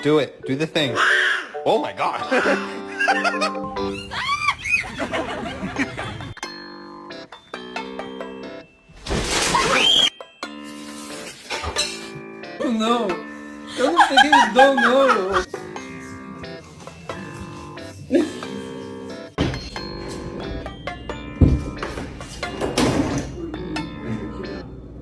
Do it. Do the thing. Oh my god. Oh não! Eu não peguei o dom, não!